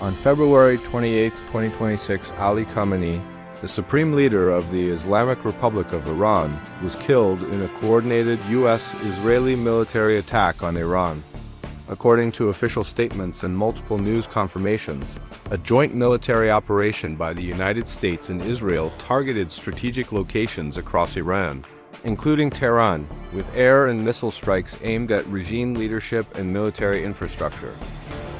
On February 28, 2026, Ali Khamenei, the supreme leader of the Islamic Republic of Iran, was killed in a coordinated U.S.-Israeli military attack on Iran. According to official statements and multiple news confirmations, a joint military operation by the United States and Israel targeted strategic locations across Iran, including Tehran, with air and missile strikes aimed at regime leadership and military infrastructure.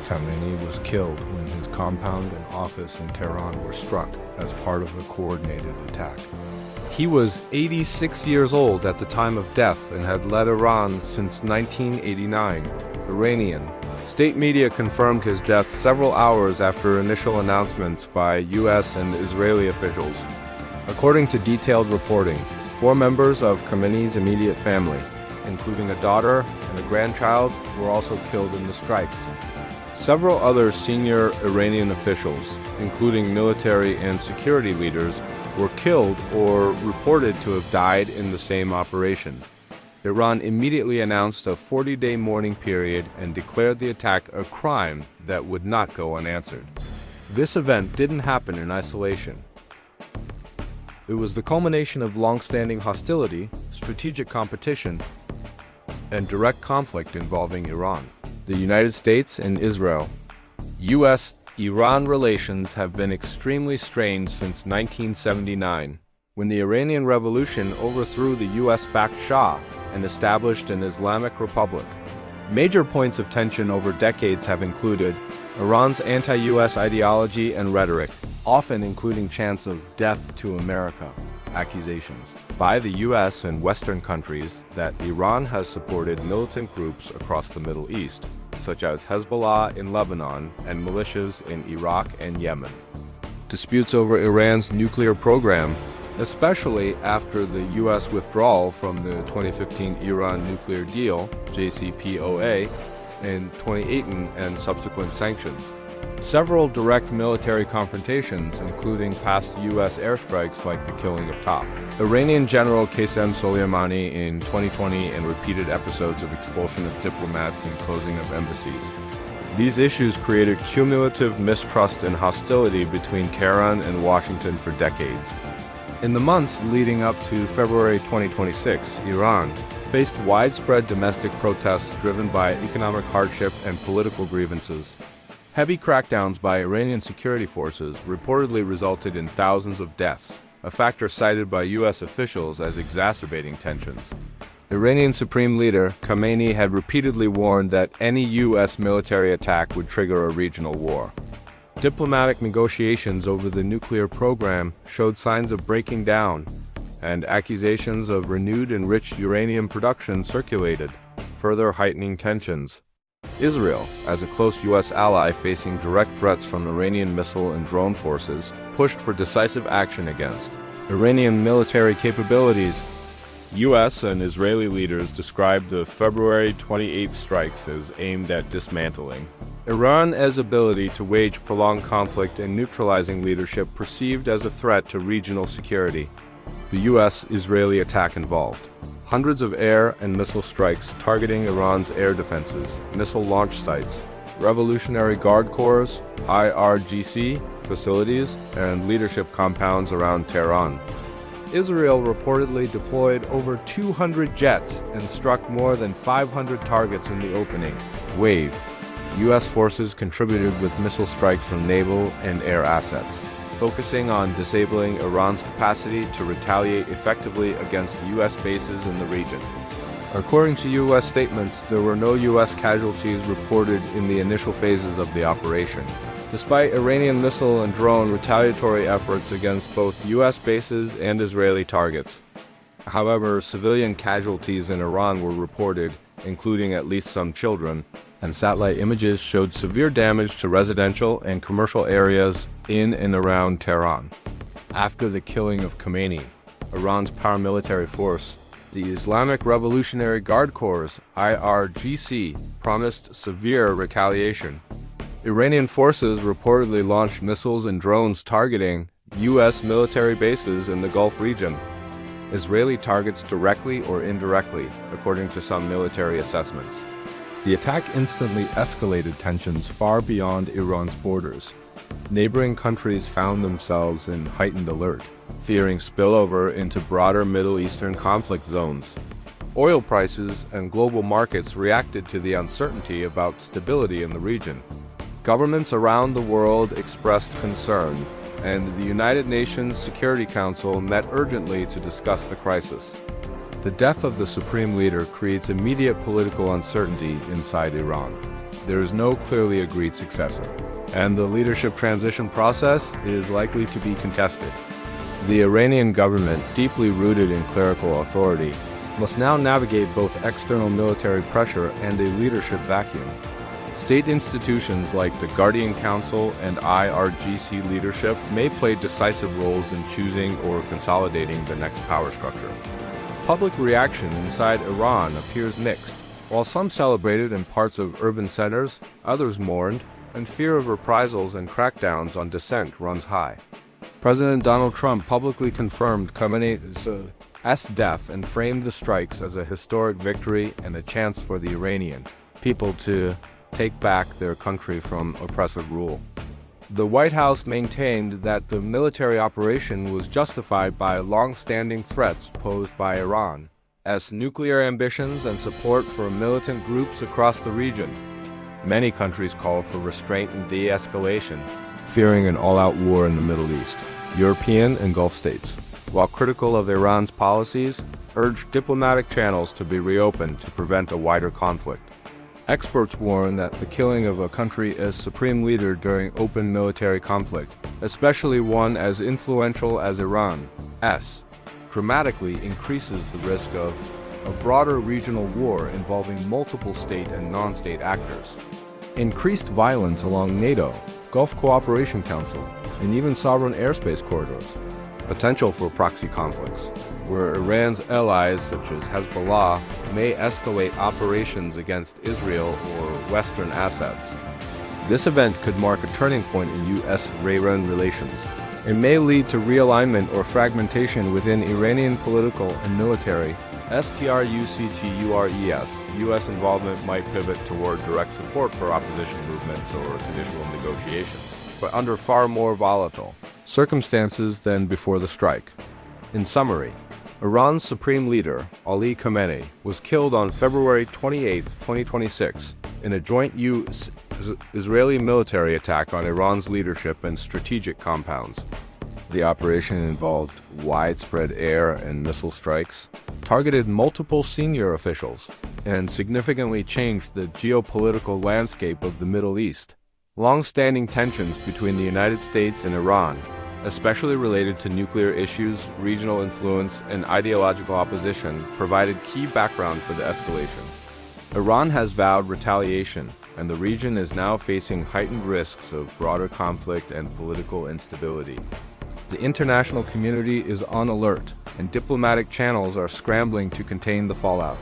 Khamenei was killed when his compound and office in Tehran were struck as part of a coordinated attack. He was 86 years old at the time of death and had led Iran since 1989. Iranian state media confirmed his death several hours after initial announcements by U.S. and Israeli officials. According to detailed reporting, 4 members of Khamenei's immediate family, including a daughter and a grandchild, were also killed in the strikes. Several other senior Iranian officials, including military and security leaders, were killed or reported to have died in the same operation. Iran immediately announced a 40-day mourning period and declared the attack a crime that would not go unanswered. This event didn't happen in isolation. It was the culmination of long-standing hostility, strategic competition, and direct conflict involving Iran, the United States, and Israel. U.S.-Iran relations have been extremely strained since 1979, when the Iranian Revolution overthrew the U.S.-backed Shah and established an Islamic Republic. Major points of tension over decades have included Iran's anti-U.S. ideology and rhetoric, often including chants of "death to America," accusations by the U.S. and Western countries that Iran has supported militant groups across the Middle East, such as Hezbollah in Lebanon and militias in Iraq and Yemen. Disputes over Iran's nuclear program, especially after the U.S. withdrawal from the 2015 Iran nuclear deal, JCPOA, in 2018 and subsequent sanctions. Several direct military confrontations, including past U.S. airstrikes like the killing of Top Iranian General Qasem Soleimani in 2020 and repeated episodes of expulsion of diplomats and closing of embassies. These issues created cumulative mistrust and hostility between Tehran and Washington for decades. In the months leading up to February 2026, Iran faced widespread domestic protests driven by economic hardship and political grievances. Heavy crackdowns by Iranian security forces reportedly resulted in thousands of deaths, a factor cited by U.S. officials as exacerbating tensions. Iranian Supreme Leader Khamenei had repeatedly warned that any U.S. military attack would trigger a regional war. Diplomatic negotiations over the nuclear program showed signs of breaking down, and accusations of renewed enriched uranium production circulated, further heightening tensions. Israel, as a close U.S. ally facing direct threats from Iranian missile and drone forces, pushed for decisive action against Iranian military capabilities. U.S. and Israeli leaders described the February 28 strikes as aimed at dismantling Iran's ability to wage prolonged conflict and neutralizing leadership perceived as a threat to regional security. The U.S.-Israeli attack involved hundreds of air and missile strikes targeting Iran's air defenses, missile launch sites, Revolutionary Guard Corps, IRGC facilities, and leadership compounds around Tehran. Israel reportedly deployed over 200 jets and struck more than 500 targets in the opening wave. U.S. forces contributed with missile strikes from naval and air assets, focusing on disabling Iran's capacity to retaliate effectively against U.S. bases in the region. According to U.S. statements, there were no U.S. casualties reported in the initial phases of the operation, despite Iranian missile and drone retaliatory efforts against both U.S. bases and Israeli targets. However, civilian casualties in Iran were reported, including at least some children, and satellite images showed severe damage to residential and commercial areas in and around Tehran. After the killing of Khamenei, Iran's paramilitary force, the Islamic Revolutionary Guard Corps, IRGC, promised severe retaliation. Iranian forces reportedly launched missiles and drones targeting U.S. military bases in the Gulf region, Israeli targets directly or indirectly, according to some military assessments. The attack instantly escalated tensions far beyond Iran's borders. Neighboring countries found themselves in heightened alert, fearing spillover into broader Middle Eastern conflict zones. Oil prices and global markets reacted to the uncertainty about stability in the region. Governments around the world expressed concern, and the United Nations Security Council met urgently to discuss the crisis. The death of the supreme leader creates immediate political uncertainty inside Iran. There is no clearly agreed successor, and the leadership transition process is likely to be contested. The Iranian government, deeply rooted in clerical authority, must now navigate both external military pressure and a leadership vacuum. State institutions like the Guardian Council and IRGC leadership may play decisive roles in choosing or consolidating the next power structure. Public reaction inside Iran appears mixed. While some celebrated in parts of urban centers, others mourned, and fear of reprisals and crackdowns on dissent runs high. President Donald Trump publicly confirmed Khamenei's death and framed the strikes as a historic victory and a chance for the Iranian people to take back their country from oppressive rule. The White House maintained that the military operation was justified by long-standing threats posed by Iran's nuclear ambitions and support for militant groups across the region. Many countries called for restraint and de-escalation, fearing an all-out war in the Middle East. European and Gulf states, while critical of Iran's policies, urged diplomatic channels to be reopened to prevent a wider conflict. Experts warn that the killing of a country as supreme leader during open military conflict, especially one as influential as Iran's, dramatically increases the risk of a broader regional war involving multiple state and non-state actors. Increased violence along NATO, Gulf Cooperation Council, and even sovereign airspace corridors. Potential for proxy conflicts, where Iran's allies such as Hezbollah may escalate operations against Israel or Western assets. This event could mark a turning point in U.S.-Iran relations. It may lead to realignment or fragmentation within Iranian political and military. STRUCTURES, U.S. involvement might pivot toward direct support for opposition movements or conditional negotiations, but under far more volatile circumstances than before the strike. In summary, Iran's supreme leader, Ali Khamenei, was killed on February 28, 2026, in a joint U.S.-Israeli military attack on Iran's leadership and strategic compounds. The operation involved widespread air and missile strikes, targeted multiple senior officials, and significantly changed the geopolitical landscape of the Middle East. Long-standing tensions between the United States and Iran, especially related to nuclear issues, regional influence, and ideological opposition, provided key background for the escalation. Iran has vowed retaliation, and the region is now facing heightened risks of broader conflict and political instability. The international community is on alert, and diplomatic channels are scrambling to contain the fallout.